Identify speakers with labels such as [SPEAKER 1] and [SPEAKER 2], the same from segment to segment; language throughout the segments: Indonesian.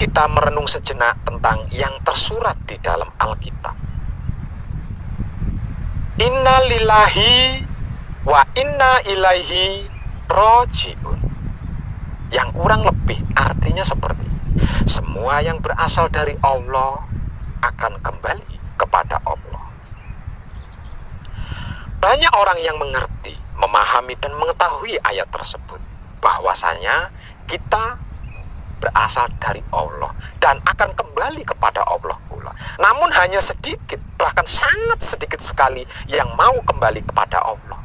[SPEAKER 1] kita merenung sejenak tentang yang tersurat di dalam Alkitab. Inna lillahi wa inna ilaihi rojiun. Yang kurang lebih artinya seperti semua yang berasal dari Allah akan kembali kepada Allah. Banyak orang yang mengerti, memahami dan mengetahui ayat tersebut, bahwasanya kita berasal dari Allah dan akan kembali kepada Allah pula. Namun hanya sedikit, bahkan sangat sedikit sekali yang mau kembali kepada Allah.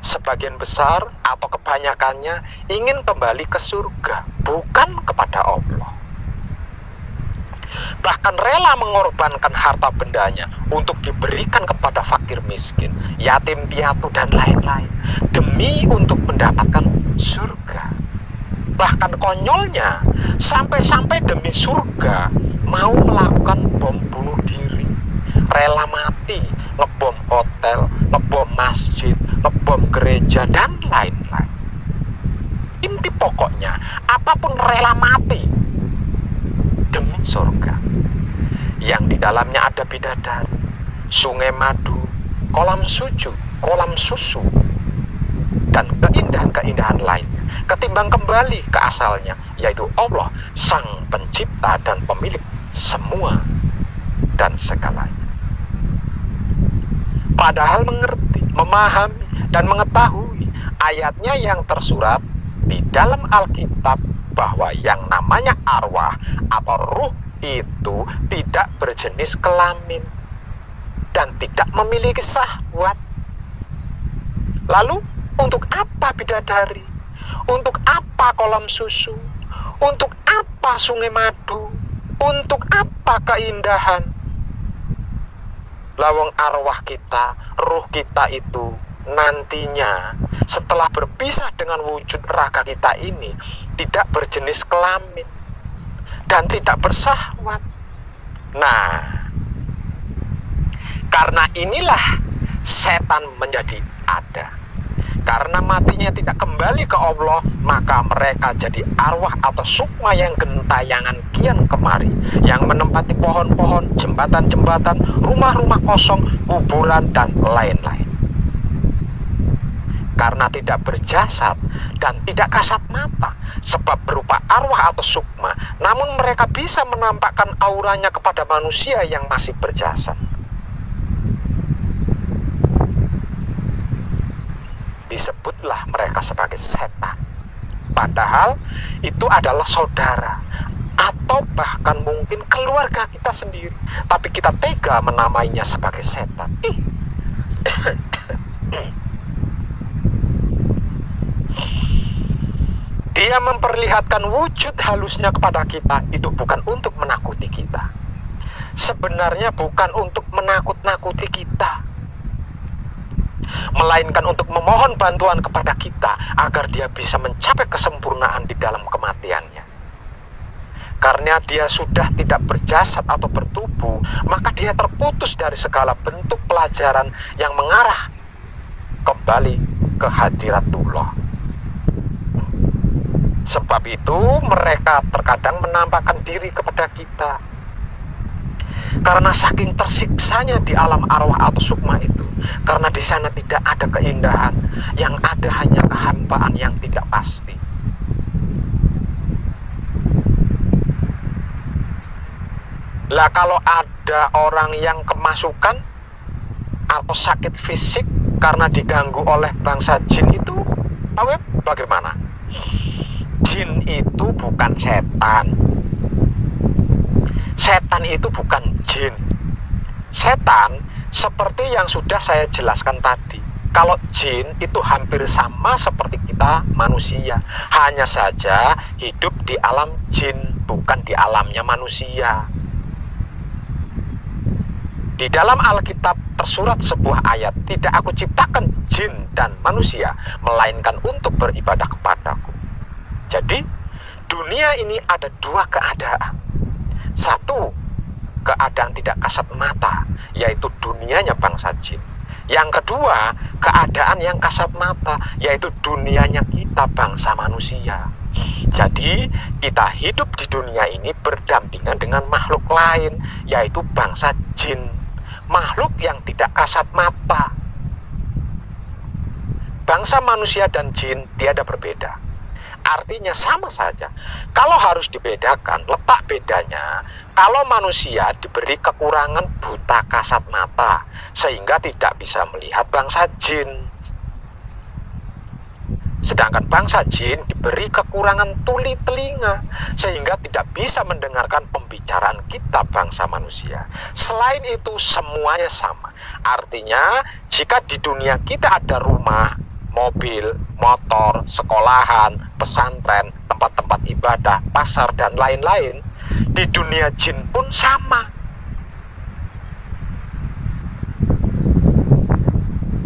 [SPEAKER 1] Sebagian besar atau kebanyakannya ingin kembali ke surga, bukan kepada Allah. Bahkan rela mengorbankan harta bendanya untuk diberikan kepada fakir miskin, yatim piatu dan lain-lain, demi untuk mendapatkan surga. Bahkan konyolnya, sampai-sampai demi surga mau melakukan bom bunuh diri, rela mati, ngebom hotel, ngebom masjid, ngebom gereja dan lain-lain. Inti pokoknya, apapun rela mati demi surga, yang di dalamnya ada bidadari, sungai madu, kolam suju, kolam susu, dan keindahan-keindahan lainnya, ketimbang kembali ke asalnya, yaitu Allah, Sang Pencipta dan Pemilik semua dan segalanya. Padahal mengerti, memahami, dan mengetahui ayatnya yang tersurat di dalam Alkitab bahwa yang namanya arwah atau ruh itu tidak berjenis kelamin dan tidak memiliki syahwat. Lalu untuk apa bidadari? Untuk apa kolam susu? Untuk apa sungai madu? Untuk apa keindahan? Lawang arwah kita, ruh kita itu nantinya setelah berpisah dengan wujud raga kita ini tidak berjenis kelamin dan tidak bersahwat. Nah, karena inilah setan menjadi ada. Karena matinya tidak kembali ke Allah, maka mereka jadi arwah atau sukma yang gentayangan kian kemari, yang menempati pohon-pohon, jembatan-jembatan, rumah-rumah kosong, kuburan, dan lain-lain. Karena tidak berjasad dan tidak kasat mata, sebab berupa arwah atau sukma, namun mereka bisa menampakkan auranya kepada manusia yang masih berjasad. Disebutlah mereka sebagai setan, padahal itu adalah saudara atau bahkan mungkin keluarga kita sendiri, tapi kita tega menamainya sebagai setan. Dia memperlihatkan wujud halusnya kepada kita itu bukan untuk menakuti kita. Sebenarnya bukan untuk menakut-nakuti kita, melainkan untuk memohon bantuan kepada kita agar dia bisa mencapai kesempurnaan di dalam kematiannya. Karena dia sudah tidak berjasad atau bertubuh, maka dia terputus dari segala bentuk pelajaran yang mengarah kembali ke hadiratullah. Sebab itu mereka terkadang menampakkan diri kepada kita. Karena saking tersiksanya di alam arwah atau sukma itu, karena di sana tidak ada keindahan, yang ada hanya kehampaan yang tidak pasti. Lah kalau ada orang yang kemasukan atau sakit fisik karena diganggu oleh bangsa jin itu, bagaimana? Jin itu bukan setan. Setan itu bukan jin. Setan seperti yang sudah saya jelaskan tadi. Kalau jin itu hampir sama seperti kita manusia, hanya saja hidup di alam jin, bukan di alamnya manusia. Di dalam Alkitab tersurat sebuah ayat, tidak aku ciptakan jin dan manusia, melainkan untuk beribadah kepadaku. Jadi, dunia ini ada dua keadaan. Satu, keadaan tidak kasat mata, yaitu dunianya bangsa jin. Yang kedua, keadaan yang kasat mata, yaitu dunianya kita bangsa manusia. Jadi kita hidup di dunia ini berdampingan dengan makhluk lain, yaitu bangsa jin, makhluk yang tidak kasat mata. Bangsa manusia dan jin tiada berbeda, artinya sama saja. Kalau harus dibedakan, letak bedanya, kalau manusia diberi kekurangan buta kasat mata sehingga tidak bisa melihat bangsa jin, sedangkan bangsa jin diberi kekurangan tuli telinga sehingga tidak bisa mendengarkan pembicaraan kita bangsa manusia. Selain itu semuanya sama. Artinya jika di dunia kita ada rumah, mobil, motor, sekolahan, pesantren, tempat-tempat ibadah, pasar, dan lain-lain, di dunia jin pun sama.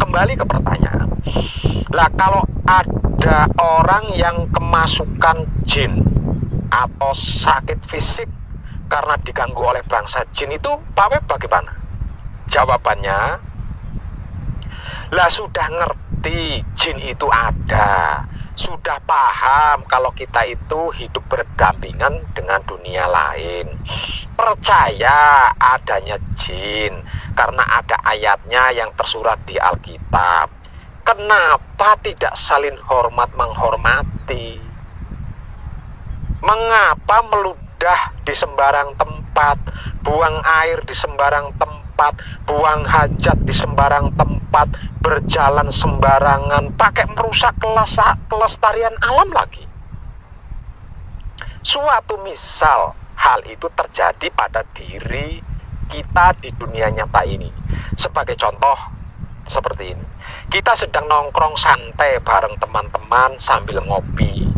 [SPEAKER 1] Kembali ke pertanyaan. Lah kalau ada orang yang kemasukan jin atau sakit fisik karena diganggu oleh bangsa jin itu, Pak Web bagaimana? Jawabannya, lah sudah ngerti jin itu ada, sudah paham kalau kita itu hidup berdampingan dengan dunia lain, percaya adanya jin karena ada ayatnya yang tersurat di Alkitab. Kenapa tidak saling hormat menghormati? Mengapa meludah di sembarang tempat, buang air di sembarang tempat, buang hajat di sembarang tempat, berjalan sembarangan, pakai merusak kelestarian alam lagi? Suatu misal hal itu terjadi pada diri kita di dunia nyata ini. Sebagai contoh seperti ini. Kita sedang nongkrong santai bareng teman-teman sambil ngopi.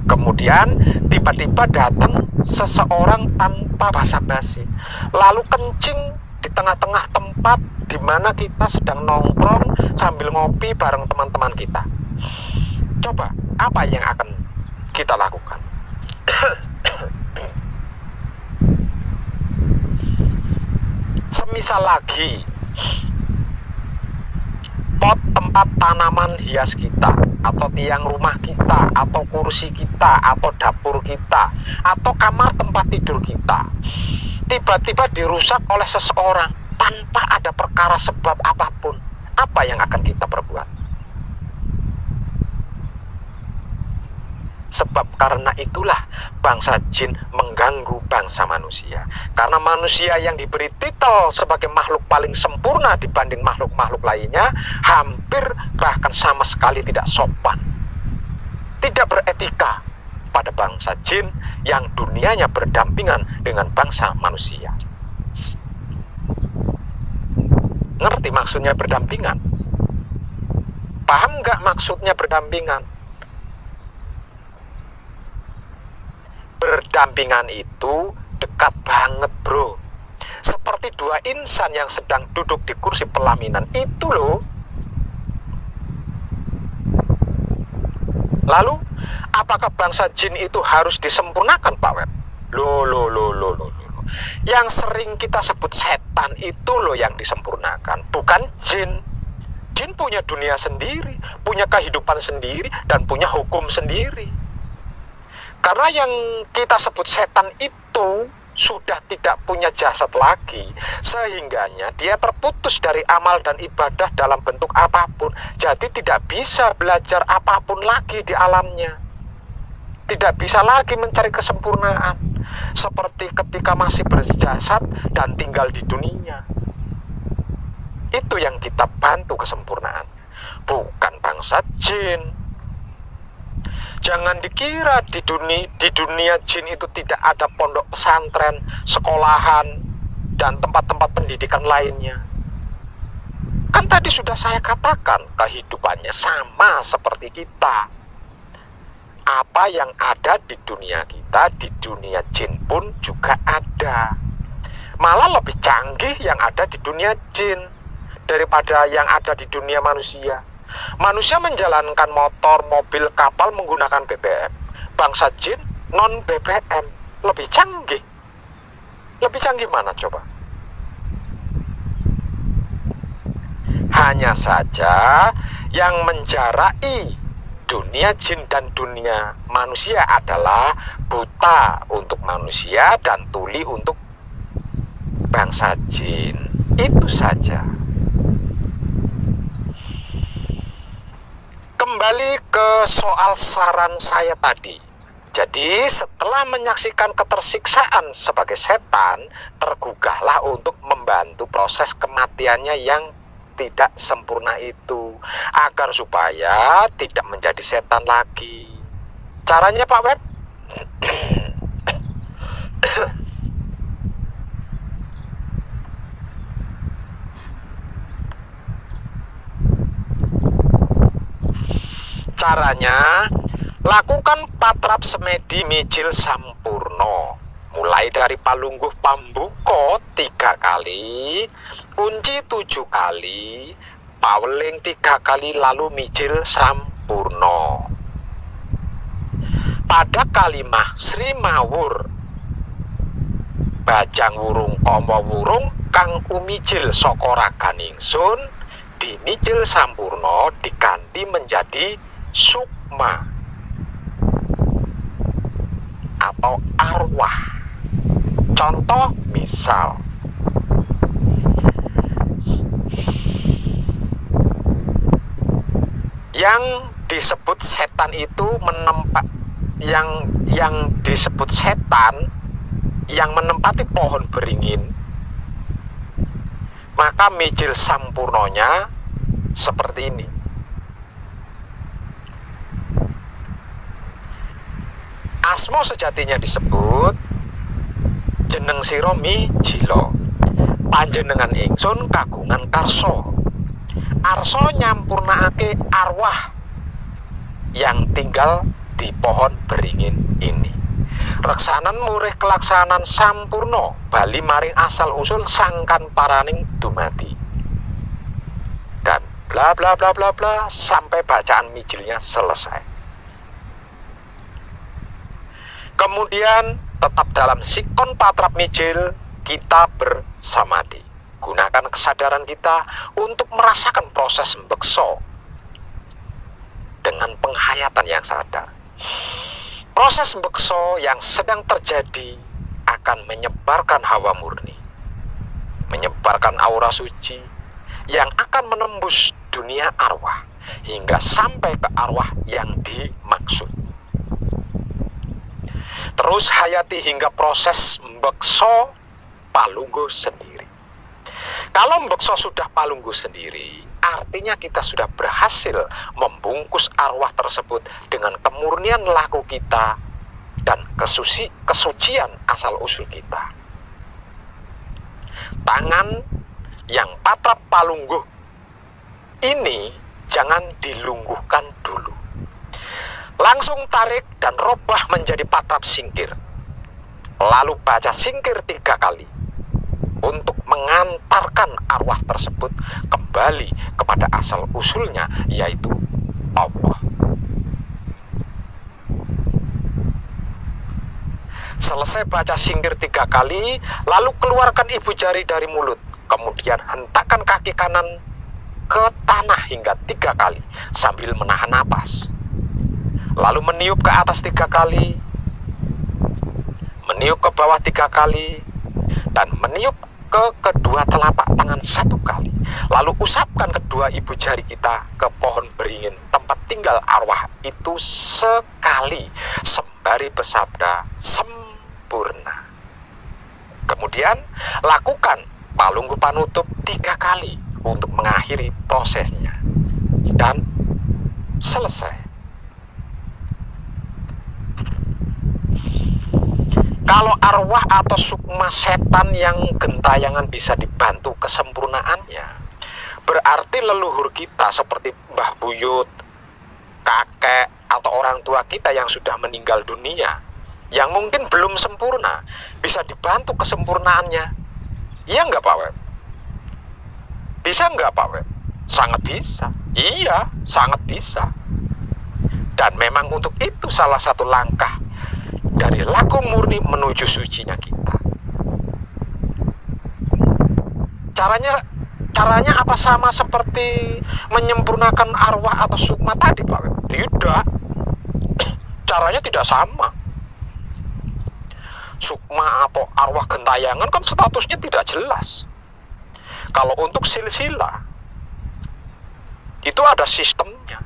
[SPEAKER 1] Kemudian tiba-tiba datang seseorang tanpa basa-basi, lalu kencing di tengah-tengah tempat di mana kita sedang nongkrong sambil ngopi bareng teman-teman kita. Coba, apa yang akan kita lakukan? Semisal lagi pot tempat tanaman hias kita, atau tiang rumah kita, atau kursi kita, atau dapur kita, atau kamar tempat tidur kita tiba-tiba dirusak oleh seseorang tanpa ada perkara sebab apapun, apa yang akan kita perbuat? Sebab karena itulah bangsa jin mengganggu bangsa manusia. Karena manusia yang diberi titel sebagai makhluk paling sempurna dibanding makhluk-makhluk lainnya, hampir bahkan sama sekali tidak sopan, tidak beretika pada bangsa jin yang dunianya berdampingan dengan bangsa manusia. Ngerti maksudnya berdampingan? Paham nggak maksudnya berdampingan? Berdampingan itu dekat banget, bro. Seperti dua insan yang sedang duduk di kursi pelaminan itu loh. Lalu, apakah bangsa jin itu harus disempurnakan, Pak Web? Loh. Yang sering kita sebut setan itu loh yang disempurnakan, bukan jin. Jin punya dunia sendiri, punya kehidupan sendiri, dan punya hukum sendiri. Karena yang kita sebut setan itu sudah tidak punya jasad lagi, sehingganya dia terputus dari amal dan ibadah dalam bentuk apapun. Jadi tidak bisa belajar apapun lagi di alamnya, tidak bisa lagi mencari kesempurnaan seperti ketika masih berjasad dan tinggal di dunia. Itu yang kita bantu kesempurnaan, bukan bangsa jin. Jangan dikira di dunia jin itu tidak ada pondok pesantren, sekolahan, dan tempat-tempat pendidikan lainnya. Kan tadi sudah saya katakan, kehidupannya sama seperti kita. Apa yang ada di dunia kita, di dunia jin pun juga ada. Malah lebih canggih yang ada di dunia jin daripada yang ada di dunia manusia. Manusia menjalankan motor, mobil, kapal menggunakan BBM. Bangsa jin non BBM, lebih canggih. Lebih canggih mana coba? Hanya saja yang menjarai dunia jin dan dunia manusia adalah buta untuk manusia dan tuli untuk bangsa jin. Itu saja. Kembali ke soal saran saya tadi. Jadi setelah menyaksikan ketersiksaan sebagai setan, tergugahlah untuk membantu proses kematiannya yang tidak sempurna itu, agar supaya tidak menjadi setan lagi. Caranya Pak Web? Caranya, lakukan patrap semedi mijil sampurno, mulai dari palungguh pambuko 3 kali, kunci 7 kali, paweling 3 kali, lalu mijil sampurno. Pada kalimah Sri Mawur Bajang Wurung Komo Wurung kang umijil saka raganingsun, dimijil sampurno diganti menjadi sukma atau arwah. Contoh misal, yang disebut setan itu yang disebut setan yang menempati pohon beringin, maka mijil sampurnonya seperti ini. Asmo sejatinya disebut jeneng sira mijila, panjenengan ingsun kagungan karso. Arso nyampurnakake arwah yang tinggal di pohon beringin ini. Reksanan murih kelaksanan sampurno bali maring asal usul sangkan paraning dumati. Dan bla bla bla bla bla sampai bacaan mijilnya selesai. Kemudian tetap dalam sikon patrap mijil kita bersamadi. Gunakan kesadaran kita untuk merasakan proses mbekso dengan penghayatan yang sadar. Proses mbekso yang sedang terjadi akan menyebarkan hawa murni, menyebarkan aura suci yang akan menembus dunia arwah hingga sampai ke arwah yang dimaksud. Terus hayati hingga proses mbekso palungguh sendiri. Kalau mbekso sudah palungguh sendiri, artinya kita sudah berhasil membungkus arwah tersebut dengan kemurnian laku kita dan kesucian asal usul kita. Tangan yang patrap palungguh ini jangan dilungguhkan dulu. Langsung tarik dan robah menjadi patrap singkir. Lalu baca singkir 3 kali untuk mengantarkan arwah tersebut kembali kepada asal usulnya, yaitu Allah. Selesai baca singkir 3 kali, lalu keluarkan ibu jari dari mulut, kemudian hentakkan kaki kanan ke tanah hingga 3 kali sambil menahan napas. Lalu meniup ke atas 3 kali, meniup ke bawah 3 kali, dan meniup ke kedua telapak tangan 1 kali. Lalu usapkan kedua ibu jari kita ke pohon beringin tempat tinggal arwah itu sekali, sembari bersabda sempurna. Kemudian lakukan palungguh panutup 3 kali untuk mengakhiri prosesnya, dan selesai. Kalau arwah atau sukma setan yang gentayangan bisa dibantu kesempurnaannya, berarti leluhur kita seperti Mbah Buyut, kakek, atau orang tua kita yang sudah meninggal dunia, yang mungkin belum sempurna, bisa dibantu kesempurnaannya. Iya nggak Pak Web? Bisa nggak Pak Web? Sangat bisa. Iya, sangat bisa. Dan memang untuk itu salah satu langkah dari laku murni menuju sucinya kita. Caranya apa sama seperti menyempurnakan arwah atau sukma tadi Pak Web? Tidak, caranya tidak sama. Sukma atau arwah gentayangan kan statusnya tidak jelas. Kalau untuk silsilah itu ada sistemnya.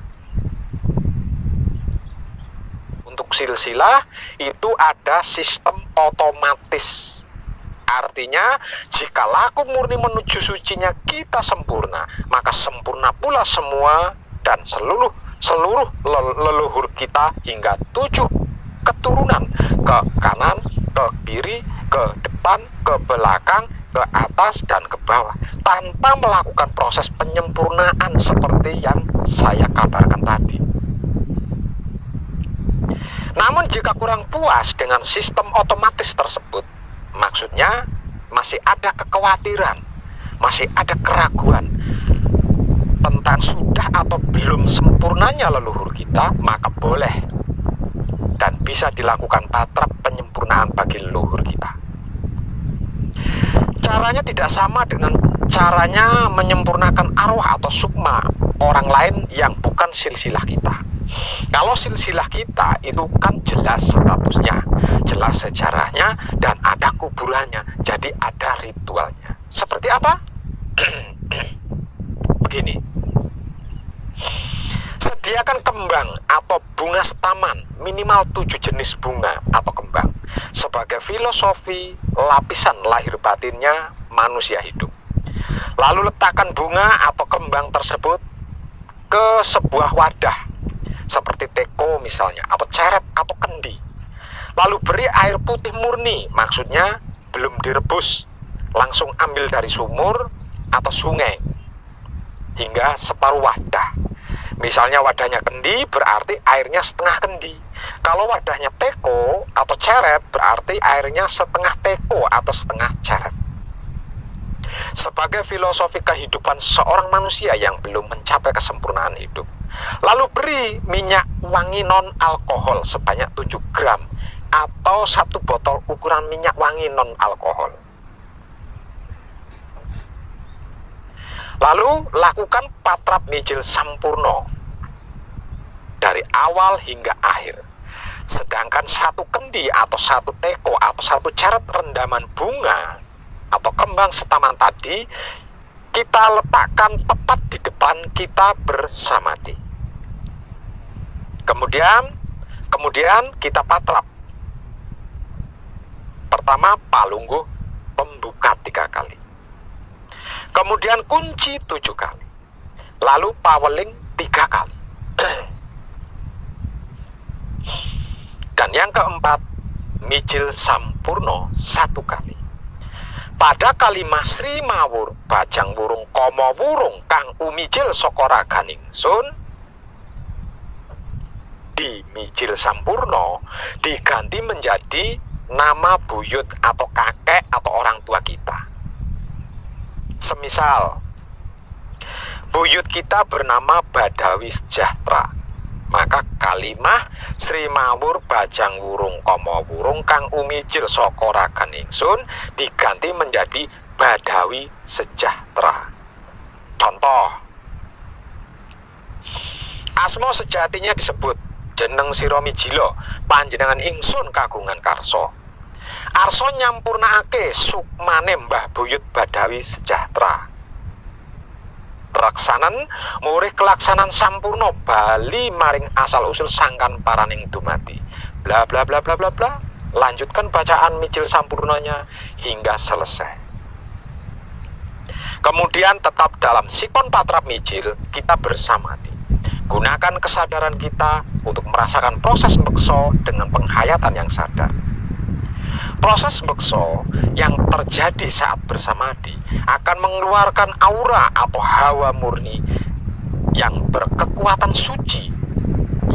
[SPEAKER 1] Untuk silsilah itu ada sistem otomatis. Artinya jika laku murni menuju sucinya kita sempurna, maka sempurna pula semua dan seluruh leluhur kita hingga 7 keturunan, ke kanan, ke kiri, ke depan, ke belakang, ke atas, dan ke bawah, tanpa melakukan proses penyempurnaan seperti yang saya kabarkan tadi. Namun jika kurang puas dengan sistem otomatis tersebut, maksudnya masih ada kekhawatiran, masih ada keraguan tentang sudah atau belum sempurnanya leluhur kita, maka boleh dan bisa dilakukan patrap penyempurnaan bagi leluhur kita. Caranya tidak sama dengan caranya menyempurnakan arwah atau sukma orang lain yang bukan silsilah kita. Kalau silsilah kita itu kan jelas statusnya, jelas sejarahnya, dan ada kuburannya, jadi ada ritualnya. Seperti apa? Begini, sediakan kembang atau bunga setaman, minimal 7 jenis bunga atau kembang, sebagai filosofi lapisan lahir batinnya manusia hidup. Lalu letakkan bunga atau kembang tersebut ke sebuah wadah, seperti teko misalnya, atau ceret atau kendi. Lalu beri air putih murni, maksudnya belum direbus, langsung ambil dari sumur atau sungai, hingga separuh wadah. Misalnya wadahnya kendi, berarti airnya setengah kendi. Kalau wadahnya teko atau ceret, berarti airnya setengah teko atau setengah ceret. Sebagai filosofi kehidupan seorang manusia yang belum mencapai kesempurnaan hidup. Lalu beri minyak wangi non-alkohol sebanyak 7 gram atau 1 botol ukuran minyak wangi non-alkohol. Lalu lakukan patrap mijil sampurno dari awal hingga akhir. Sedangkan 1 kendi atau 1 teko atau 1 ceret rendaman bunga atau kembang setaman tadi kita letakkan tepat di depan kita bersamadi. Kemudian kita patrap. Pertama palungguh pembuka 3 kali. Kemudian kunci 7 kali. Lalu paweling 3 kali. Dan yang keempat, mijil sampurno 1 kali. Pada kalimah Sri Mawur Bajang Wurung Komo Wurung kang umijil sokora ganingsun, di mijil sampurno diganti menjadi nama buyut atau kakek atau orang tua kita. Semisal buyut kita bernama Badawi Sejahtera, maka kalimah Sri Mawur Bajang Wurung Komo Wurung kang umijil sokora ganingsun diganti menjadi Badawi Sejahtera. Contoh, asma sejatinya disebut jeneng sira mijila panjenengan ingsun kagungan karso. Arso nyampurnakake sukmane Mbah Buyut Badawi Sejahtera. Raksanan murih kelaksanan sampurno bali maring asal usul sangkan paraning dumati. Bla bla bla bla bla bla. Lanjutkan bacaan mijil sampurnonya hingga selesai. Kemudian tetap dalam sikon patrap mijil kita bersamadi. Gunakan kesadaran kita untuk merasakan proses bekso dengan penghayatan yang sadar. Proses bekso yang terjadi saat bersamadi akan mengeluarkan aura atau hawa murni yang berkekuatan suci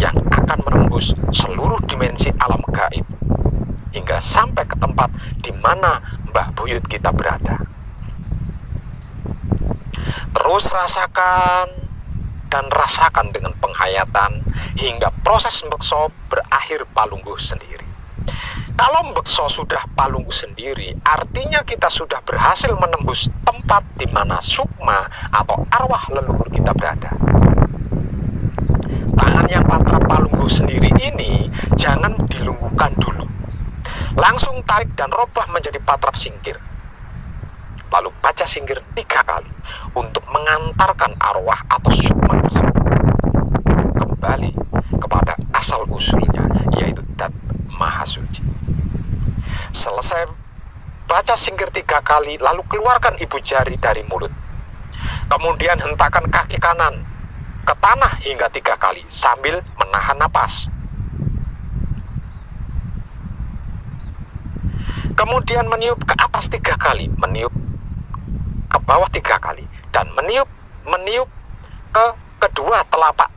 [SPEAKER 1] yang akan menembus seluruh dimensi alam gaib hingga sampai ke tempat di mana Mbah Buyut kita berada. Terus rasakan dan rasakan dengan penghayatan hingga proses bekso berakhir palungguh sendiri. Kalau bekso sudah palungguh sendiri, artinya kita sudah berhasil menembus tempat di mana sukma atau arwah leluhur kita berada. Tangan yang patra palunggu sendiri ini jangan dilungguhkan dulu. Langsung tarik dan robah menjadi patrap singkir. Lalu baca singkir 3 kali untuk mengantarkan arwah atau sukma tersebut kembali kepada asal usulnya, yaitu Dat Maha Suci. Selesai baca singkir 3 kali, lalu keluarkan ibu jari dari mulut. Kemudian hentakkan kaki kanan ke tanah hingga 3 kali sambil menahan napas. Kemudian meniup ke atas 3 kali, meniup ke bawah 3 kali, dan meniup ke kedua telapak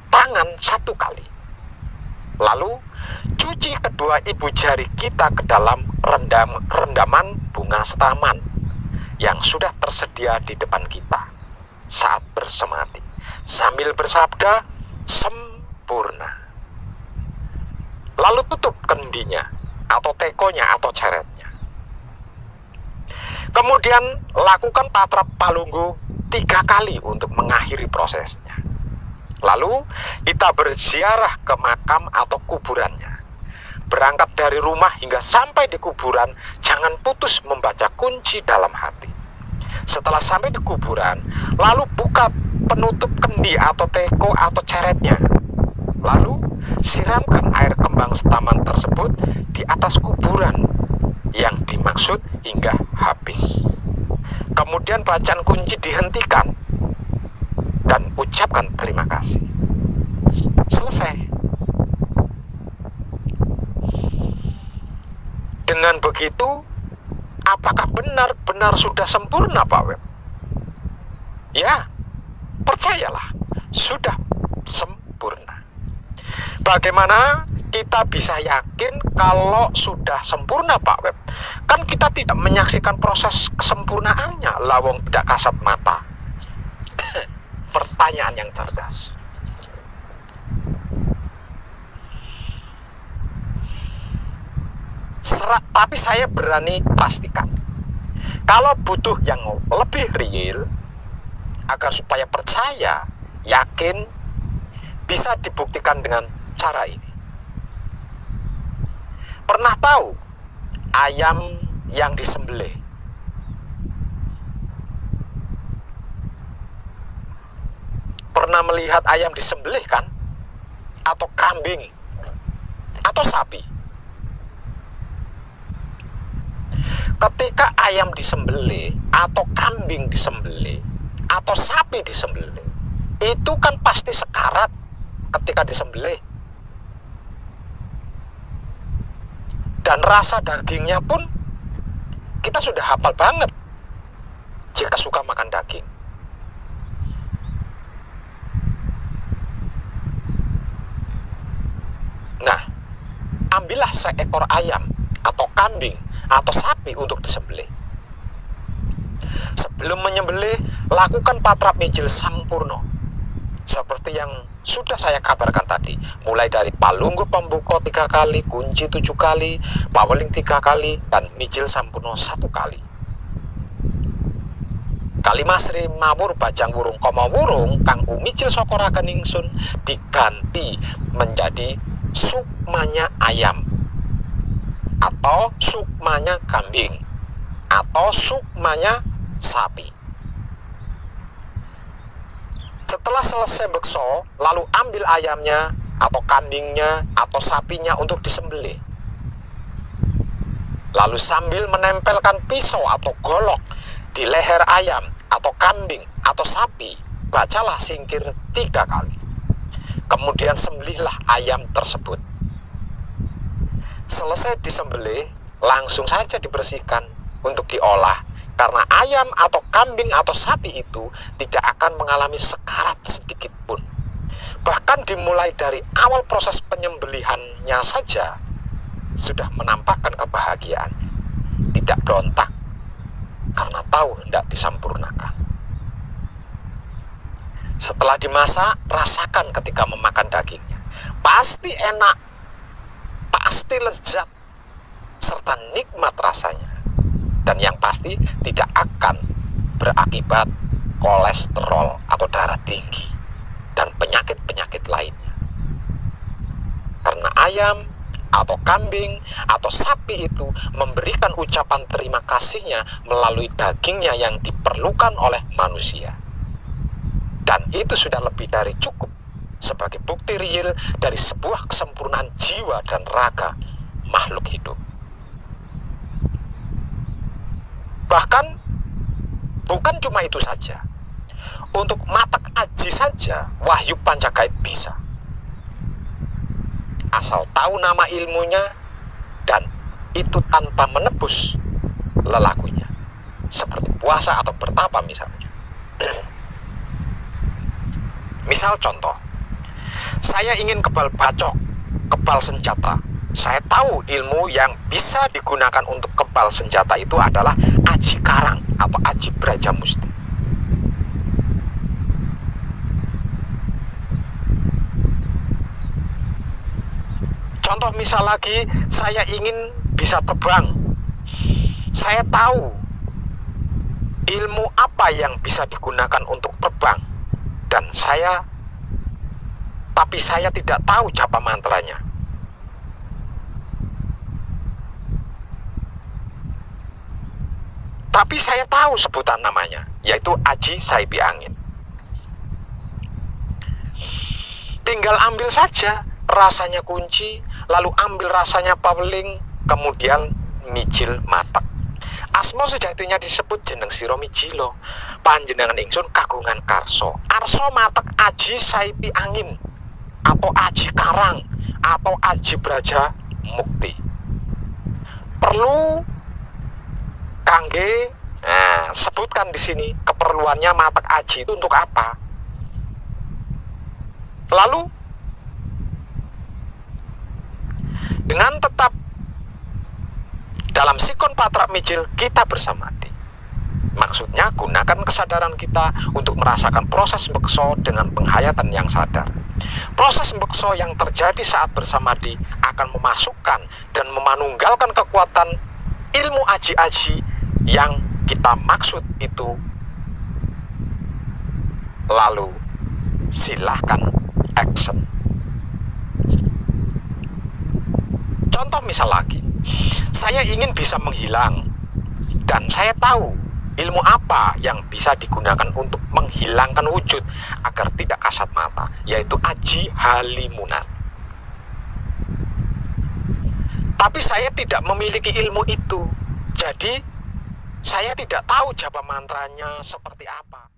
[SPEAKER 1] tangan 1 kali. Lalu cuci kedua ibu jari kita ke dalam rendaman bunga setaman yang sudah tersedia di depan kita saat bersemadi, sambil bersabda sempurna. Lalu tutup kendinya atau tekonya atau ceretnya. Kemudian lakukan patrap palunggu 3 kali untuk mengakhiri prosesnya. Lalu kita berziarah ke makam atau kuburannya. Berangkat dari rumah hingga sampai di kuburan, jangan putus membaca kunci dalam hati. Setelah sampai di kuburan, lalu buka penutup kendi atau teko atau ceretnya. Lalu siramkan air kembang setaman tersebut di atas kuburan yang dimaksud hingga habis. Kemudian bacaan kunci dihentikan dan ucapkan terima kasih. Selesai. Dengan begitu, apakah benar-benar sudah sempurna, Pak Web? Ya, percayalah, sudah sempurna. Bagaimana kita bisa yakin kalau sudah sempurna, Pak Web? Kan kita tidak menyaksikan proses kesempurnaannya, lawang tidak kasat mata. Pertanyaan yang cerdas. Tapi saya berani pastikan, kalau butuh yang lebih real, agar supaya percaya, yakin, bisa dibuktikan dengan cara ini. Pernah tahu ayam yang disembelih? Pernah melihat ayam disembelih kan? Atau kambing? Atau sapi? Ketika ayam disembelih, atau kambing disembelih, atau sapi disembelih, itu kan pasti sekarat ketika disembelih. Dan rasa dagingnya pun kita sudah hafal banget jika suka makan daging. Nah, ambillah seekor ayam atau kambing atau sapi untuk disembelih. Sebelum menyembelih, lakukan patrap mijil sampurno seperti yang sudah saya kabarkan tadi, mulai dari palunggu pembuka 3 kali, kunci 7 kali, paweling 3 kali, dan mijil sampurno 1 kali. Kalimah Sri Mawur Bajang Wurung Koma Wurung kang umicil sokora keningsun diganti menjadi sukmanya ayam, atau sukmanya kambing, atau sukmanya sapi. Setelah selesai bekso, lalu ambil ayamnya atau kambingnya atau sapinya untuk disembelih. Lalu sambil menempelkan pisau atau golok di leher ayam atau kambing atau sapi, bacalah singkir 3 kali. Kemudian sembelihlah ayam tersebut. Selesai disembelih, langsung saja dibersihkan untuk diolah, karena ayam atau kambing atau sapi itu tidak akan mengalami sekarat sedikit pun. Bahkan dimulai dari awal proses penyembelihannya saja sudah menampakkan kebahagiaannya, tidak berontak karena tahu hendak disempurnakan. Setelah dimasak, rasakan ketika memakan dagingnya. Pasti enak, pasti lezat, serta nikmat rasanya. Dan yang pasti tidak akan berakibat kolesterol atau darah tinggi dan penyakit-penyakit lainnya. ayam atau kambing atau sapi itu memberikan ucapan terima kasihnya melalui dagingnya yang diperlukan oleh manusia. Dan itu sudah lebih dari cukup sebagai bukti real dari sebuah kesempurnaan jiwa dan raga makhluk hidup. Bahkan bukan cuma itu saja. Untuk matak aji saja wahyu pancagaib bisa. Asal tahu nama ilmunya dan itu tanpa menebus lelakunya. Seperti puasa atau bertapa misalnya. Misal contoh, saya ingin kebal bacok, kebal senjata. Saya tahu ilmu yang bisa digunakan untuk kebal senjata itu adalah aji karang atau aji brajamusti. Contoh misal lagi, saya ingin bisa terbang. Saya tahu ilmu apa yang bisa digunakan untuk terbang. Tapi saya tidak tahu japa mantranya. Tapi saya tahu sebutan namanya, yaitu aji saipi angin. Tinggal ambil saja rasanya kunci, lalu ambil rasanya paweling, kemudian mijil matak. Asma sejatinya disebut jeneng sira mijilo. Panjenengan ingsun kagungan karso. Arso matak aji saipi angin atau aji karang atau aji braja mukti. Perlu kangge sebutkan di sini keperluannya matak aji itu untuk apa. Lalu dengan tetap dalam sikon patra mijil kita bersamadi. Maksudnya gunakan kesadaran kita untuk merasakan proses bekso dengan penghayatan yang sadar. Proses bekso yang terjadi saat bersamadi akan memasukkan dan memanunggalkan kekuatan ilmu aji-aji yang kita maksud itu. Lalu silahkan action. Contoh misal lagi, saya ingin bisa menghilang dan saya tahu ilmu apa yang bisa digunakan untuk menghilangkan wujud agar tidak kasat mata, yaitu aji halimunan. Tapi saya tidak memiliki ilmu itu, jadi saya tidak tahu japa mantranya seperti apa.